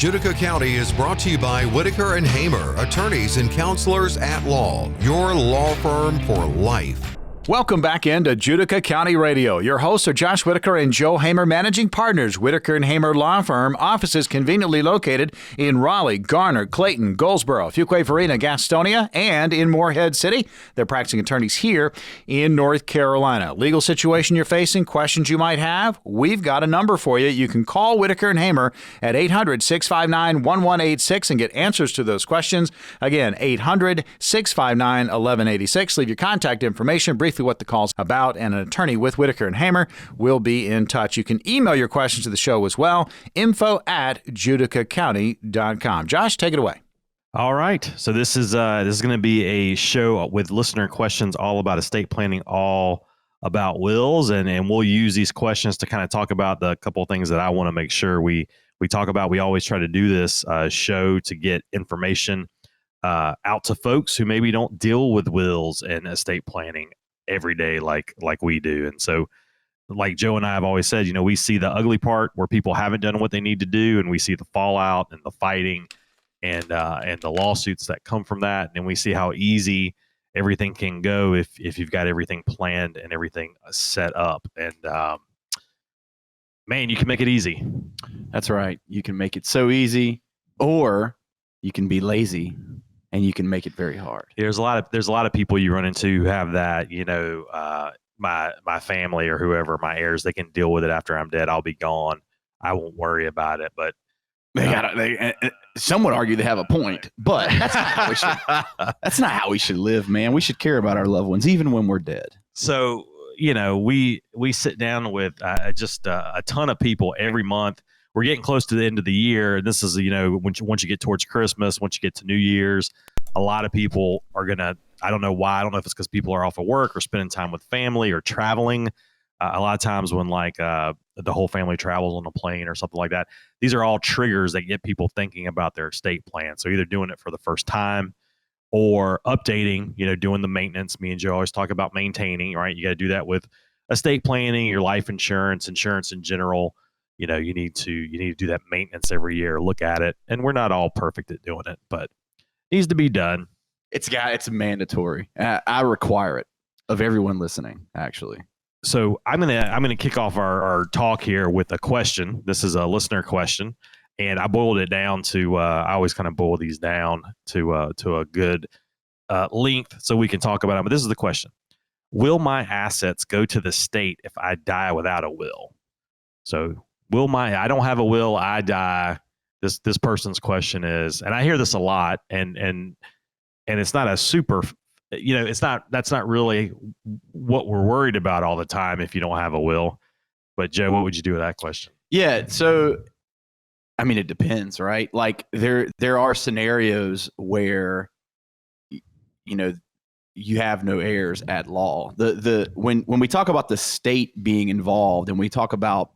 Judica County is brought to you by Whitaker and Hamer, attorneys and counselors at law, your law firm for life. Welcome back into Judica County Radio. Your hosts are Josh Whitaker and Joe Hamer, managing partners, Whitaker and Hamer Law Firm, offices conveniently located in Raleigh, Garner, Clayton, Goldsboro, Fuquay, Varina, Gastonia, and in Morehead City. They're practicing attorneys here in North Carolina. Legal situation you're facing, questions you might have, we've got a number for you. You can call Whitaker and Hamer at 800-659-1186 and get answers to those questions. Again, 800-659-1186. Leave your contact information, briefly what the call's about, and an attorney with Whitaker and Hamer will be in touch. You can email your questions to the show as well, info@judicacounty.com. Josh, take it away. All right. So this is going to be a show with listener questions all about estate planning, all about wills, and we'll use these questions to kind of talk about the couple of things that I want to make sure we talk about. We always try to do this show to get information out to folks who maybe don't deal with wills and estate planning every day like we do. And so, like Joe and I have always said, we see the ugly part where people haven't done what they need to do, and we see the fallout and the fighting and the lawsuits that come from that. And we see how easy everything can go if you've got everything planned and everything set up. And man, you can make it easy. That's right. You can make it so easy, or you can be lazy and you can make it very hard. There's a lot of people you run into who have that, my family or whoever, my heirs, they can deal with it after I'm dead. I'll be gone. I won't worry about it. But some would argue they have a point, but that's not how we should live, man. We should care about our loved ones even when we're dead. So, we sit down with just a ton of people every month. We're getting close to the end of the year. And this is, once you get towards Christmas, once you get to New Year's, a lot of people are going to, I don't know why. I don't know if it's because people are off of work or spending time with family or traveling. A lot of times when the whole family travels on a plane or something like that, these are all triggers that get people thinking about their estate plan. So either doing it for the first time or updating, doing the maintenance. Me and Joe always talk about maintaining, right? You got to do that with estate planning, your life insurance in general. You need to do that maintenance every year, look at it. And we're not all perfect at doing it, but it needs to be done. It's mandatory. I require it of everyone listening, actually. So I'm gonna kick off our talk here with a question. This is a listener question, and I boiled it down to I always kind of boil these down to a good length so we can talk about it. But this is the question: will my assets go to the state if I die without a will? So I don't have a will, I die. This person's question is, and I hear this a lot, and it's not a super, that's not really what we're worried about all the time if you don't have a will. But Joe, what would you do with that question? Yeah. So, I mean, it depends, right? Like there are scenarios where, you have no heirs at law. When we talk about the state being involved and we talk about,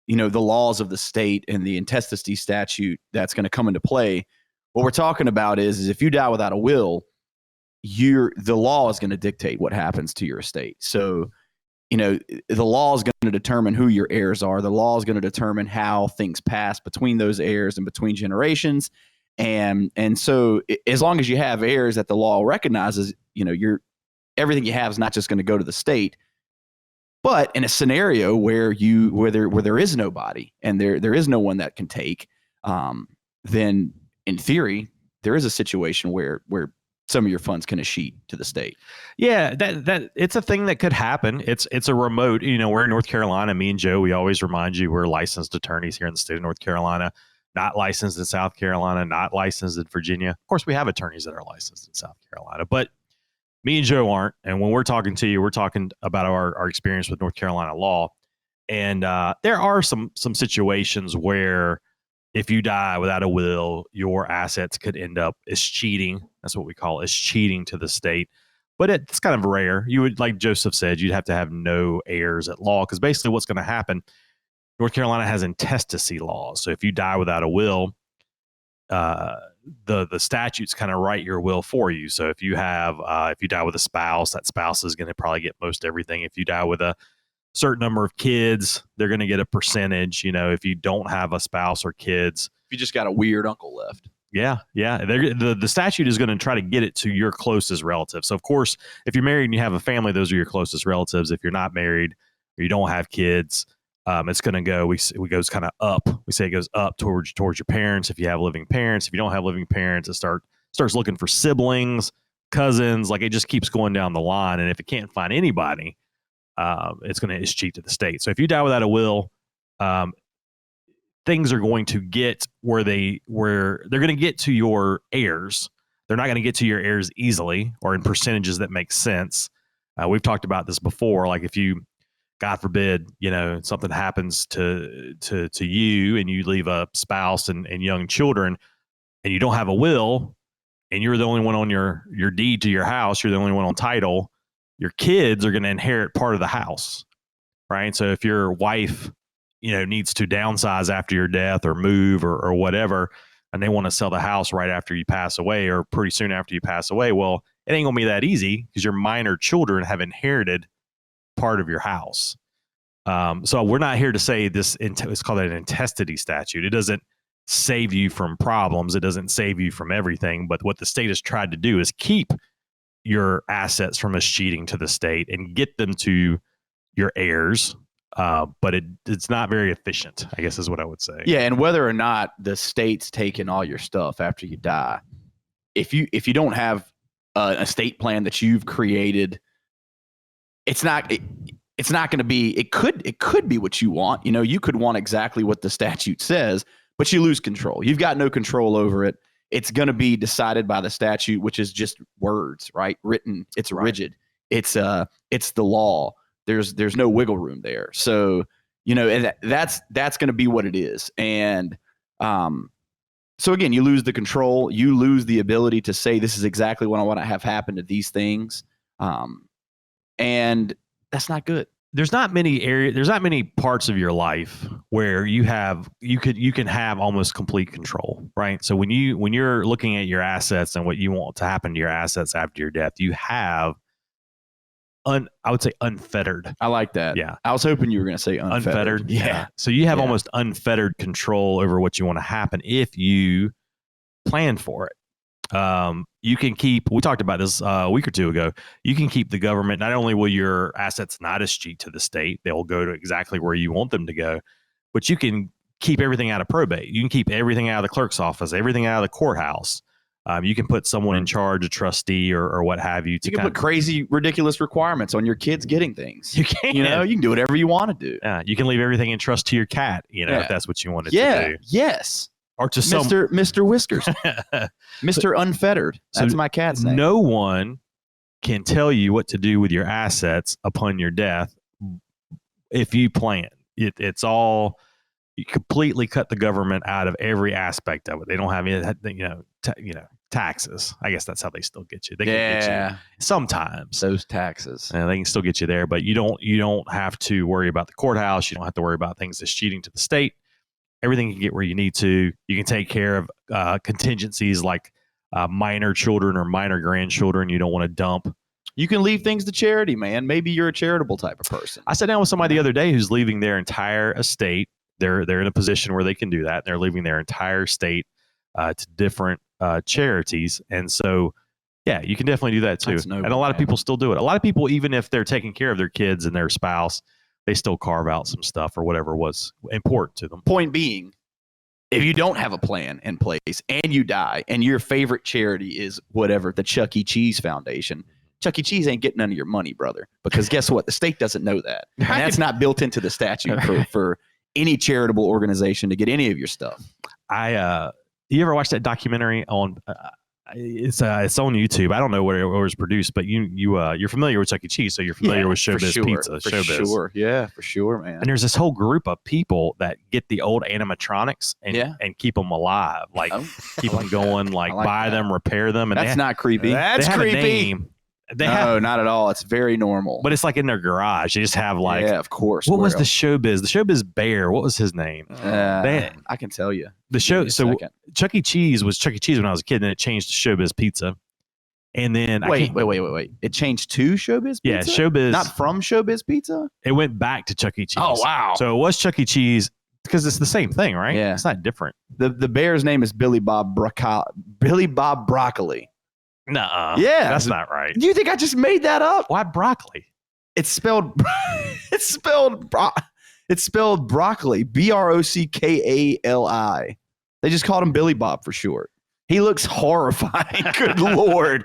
the laws of the state and the intestacy statute that's going to come into play, what we're talking about is if you die without a will, the law is going to dictate what happens to your estate. So, the law is going to determine who your heirs are. The law is going to determine how things pass between those heirs and between generations. And so as long as you have heirs that the law recognizes, everything you have is not just going to go to the state. But in a scenario where there is nobody and there is no one that can take, then in theory there is a situation where some of your funds can escheat to the state. Yeah, that it's a thing that could happen. It's a remote. We're in North Carolina. Me and Joe, we always remind you we're licensed attorneys here in the state of North Carolina, not licensed in South Carolina, not licensed in Virginia. Of course, we have attorneys that are licensed in South Carolina, but me and Joe aren't. And when we're talking to you, we're talking about our experience with North Carolina law. And there are some situations where if you die without a will, your assets could end up escheating. That's what we call escheating to the state. But it's kind of rare. You would, like Joseph said, you'd have to have no heirs at law, because basically what's going to happen, North Carolina has intestacy laws. So if you die without a will, the statutes kind of write your will for you. So if you die with a spouse, that spouse is going to probably get most everything. If you die with a certain number of kids, they're going to get a percentage. If you don't have a spouse or kids, If you just got a weird uncle left. yeah. The statute is going to try to get it to your closest relatives. So, of course, if you're married and you have a family, those are your closest relatives. If you're not married or you don't have kids, it's going to go. It goes kind of up. We say it goes up towards your parents. If you have living parents, if you don't have living parents, it starts looking for siblings, cousins. Like, it just keeps going down the line. And if it can't find anybody, it's going to escheat to the state. So if you die without a will, things are going to get where they're going to get to your heirs. They're not going to get to your heirs easily or in percentages that make sense. We've talked about this before. Like, if you, God forbid, something happens to you and you leave a spouse and young children and you don't have a will and you're the only one on your deed to your house, you're the only one on title, your kids are going to inherit part of the house, right? So if your wife needs to downsize after your death or move or whatever, and they want to sell the house right after you pass away or pretty soon after you pass away, well, it ain't gonna be that easy because your minor children have inherited part of your house. So we're not here to say this. It's called an intestacy statute. It doesn't save you from problems. It doesn't save you from everything. But what the state has tried to do is keep your assets from escheating to the state and get them to your heirs. But it's not very efficient, I guess is what I would say. Yeah, and whether or not the state's taking all your stuff after you die, if you don't have an estate plan that you've created, it's not going to be. It could be what you want. You could want exactly what the statute says, but you lose control. You've got no control over it. It's going to be decided by the statute, which is just words, right? Written. It's rigid. It's the law. There's no wiggle room there. So, and that's going to be what it is. And so again, you lose the control. You lose the ability to say, this is exactly what I want to have happen to these things. And that's not good. There's not many parts of your life where you can have almost complete control, right? So when you're looking at your assets and what you want to happen to your assets after your death, you have I would say unfettered. I like that. Yeah. I was hoping you were going to say unfettered. Yeah. So you have almost unfettered control over what you want to happen if you plan for it. You can we talked about this a week or two ago. You can keep the government. Not only will your assets not escheat to the state, they'll go to exactly where you want them to go, but you can keep everything out of probate. You can keep everything out of the clerk's office, everything out of the courthouse. You can put someone in charge, a trustee or what have you. You can put crazy, ridiculous requirements on your kids getting things. You can. You can do whatever you want to do. You can leave everything in trust to your cat, if that's what you wanted to do. Yes. Or to Mr. Whiskers. Mr. Unfettered. That's my cat's name. No one can tell you what to do with your assets upon your death if you plan. It's all, you completely cut the government out of every aspect of it. They don't have any, taxes. I guess that's how they still get you. They can get you sometimes. Those taxes. And they can still get you there, but you don't have to worry about the courthouse. You don't have to worry about things escheating to the state. Everything you can get where you need to. You can take care of contingencies like minor children or minor grandchildren you don't want to dump. You can leave things to charity, man. Maybe you're a charitable type of person. I sat down with somebody the other day who's leaving their entire estate. They're in a position where they can do that. They're leaving their entire estate to different charities. And so, yeah, you can definitely do that too. And a lot of people still do it. A lot of people, even if they're taking care of their kids and their spouse, they still carve out some stuff or whatever was important to them. Point being, if you don't have a plan in place and you die and your favorite charity is whatever, the Chuck E. Cheese Foundation, Chuck E. Cheese ain't getting none of your money, brother. Because guess what? The state doesn't know that. And that's not built into the statute for any charitable organization to get any of your stuff. You ever watch that documentary on? It's on YouTube. I don't know where it was produced, but you're familiar with Chuck E. Cheese, so you're familiar with Showbiz Pizza. For sure, yeah, for sure, man. And there's this whole group of people that get the old animatronics and keep them alive, keep them going, buy them, repair them. And that's not creepy. That's creepy. A name. No, not at all. It's very normal. But it's like in their garage. They just have yeah, of course. What was the Showbiz? The Showbiz bear. What was his name? I can tell you. The show. So Chuck E. Cheese was Chuck E. Cheese when I was a kid, and then it changed to Showbiz Pizza. And then Wait. It changed to Showbiz Pizza? Yeah, Showbiz. Not from Showbiz Pizza? It went back to Chuck E. Cheese. Oh, wow. So it was Chuck E. Cheese because it's the same thing, right? Yeah. It's not different. The bear's name is Billy Bob Broccoli. Nuh-uh. Yeah. That's not right. Do you think I just made that up? Why broccoli? It's spelled broccoli. Brockali. They just called him Billy Bob for short. He looks horrifying. Good Lord.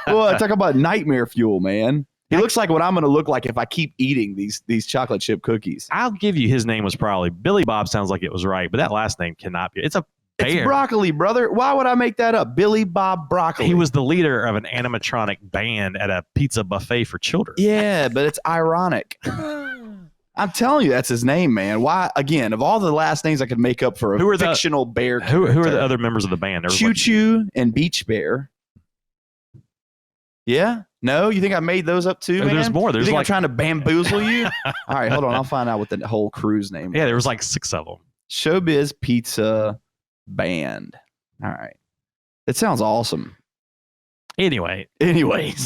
Well, talk about nightmare fuel, man. He looks like what I'm going to look like if I keep eating these chocolate chip cookies. I'll give you his name was probably Billy Bob. Sounds like it was right, but that last name cannot be. It's a bear. It's broccoli, brother. Why would I make that up? Billy Bob Broccoli. He was the leader of an animatronic band at a pizza buffet for children. Yeah, but it's ironic. I'm telling you, that's his name, man. Why? Again, of all the last names I could make up for a fictional bear character. Who are the other members of the band? Choo Choo and Beach Bear. Yeah? No? You think I made those up too, man? There's more. You think I'm trying to bamboozle you? All right, hold on. I'll find out what the whole crew's name is. Yeah, there was like 6 of them. Showbiz Pizza Band. All right. It sounds awesome. Anyways,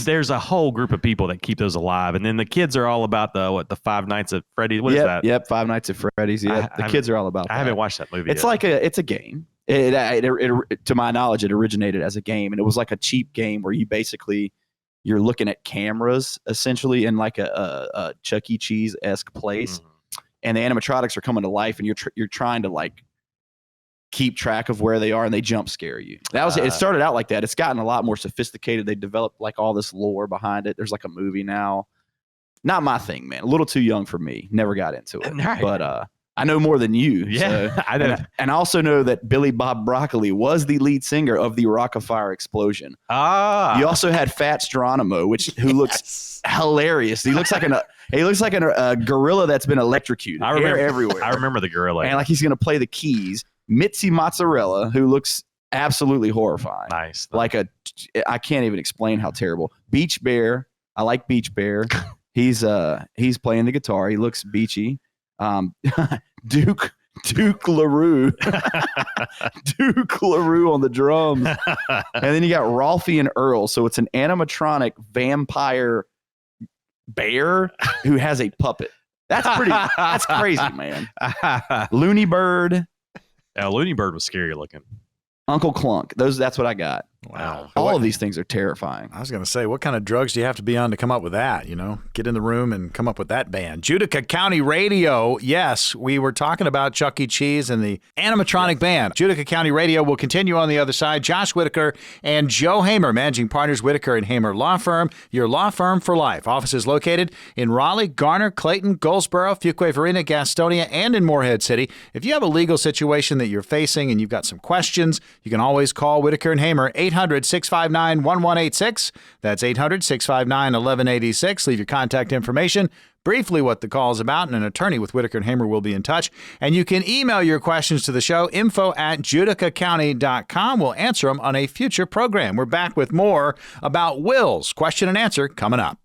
there's a whole group of people that keep those alive, and then the kids are all about the Five Nights at Freddy's. What is that? Yep, Five Nights at Freddy's. Yeah, the kids are all about that. I haven't watched that movie. It's yet. like it's a game. It, to my knowledge, it originated as a game, and it was like a cheap game where you're looking at cameras essentially in like a Chuck E. Cheese-esque place, and the animatronics are coming to life, and you're trying to like keep track of where they are, and they jump scare you. That was it. It started out like that. It's gotten a lot more sophisticated. They developed like all this lore behind it. There's like a movie now. Not my thing, man. A little too young for me. Never got into it. Right. But I know more than you. Yeah, so. I know. And I also know that Billy Bob Broccoli was the lead singer of the Rock-afire Explosion. You also had Fats Geronimo, who looks hilarious. He looks like a gorilla that's been electrocuted. I remember Hair everywhere. I remember the gorilla. And like he's gonna play the keys. Mitzi Mozzarella, who looks absolutely horrifying. Nice. I can't even explain how terrible. Beach Bear. I like Beach Bear. He's playing the guitar. He looks beachy. Duke LaRue. Duke LaRue on the drums. And then you got Rolfie and Earl. So it's an animatronic vampire bear who has a puppet. That's crazy, man. Looney Bird. Yeah, Looney Bird was scary looking. Uncle Clunk. That's what I got. Wow. All of these things are terrifying. I was going to say, what kind of drugs do you have to be on to come up with that? Get in the room and come up with that band. Judica County Radio. Yes, we were talking about Chuck E. Cheese and the animatronic band. Judica County Radio will continue on the other side. Josh Whitaker and Joe Hamer, managing partners, Whitaker and Hamer Law Firm, your law firm for life. Offices located in Raleigh, Garner, Clayton, Goldsboro, Fuquay-Varina, Gastonia, and in Morehead City. If you have a legal situation that you're facing and you've got some questions, you can always call Whitaker and Hamer, 800-659-1186. That's 800-659-1186. Leave your contact information, briefly what the call is about, and an attorney with Whitaker and Hamer will be in touch. And you can email your questions to the show, info@judicacounty.com. We'll answer them on a future program. We're back with more about wills. Question and answer coming up.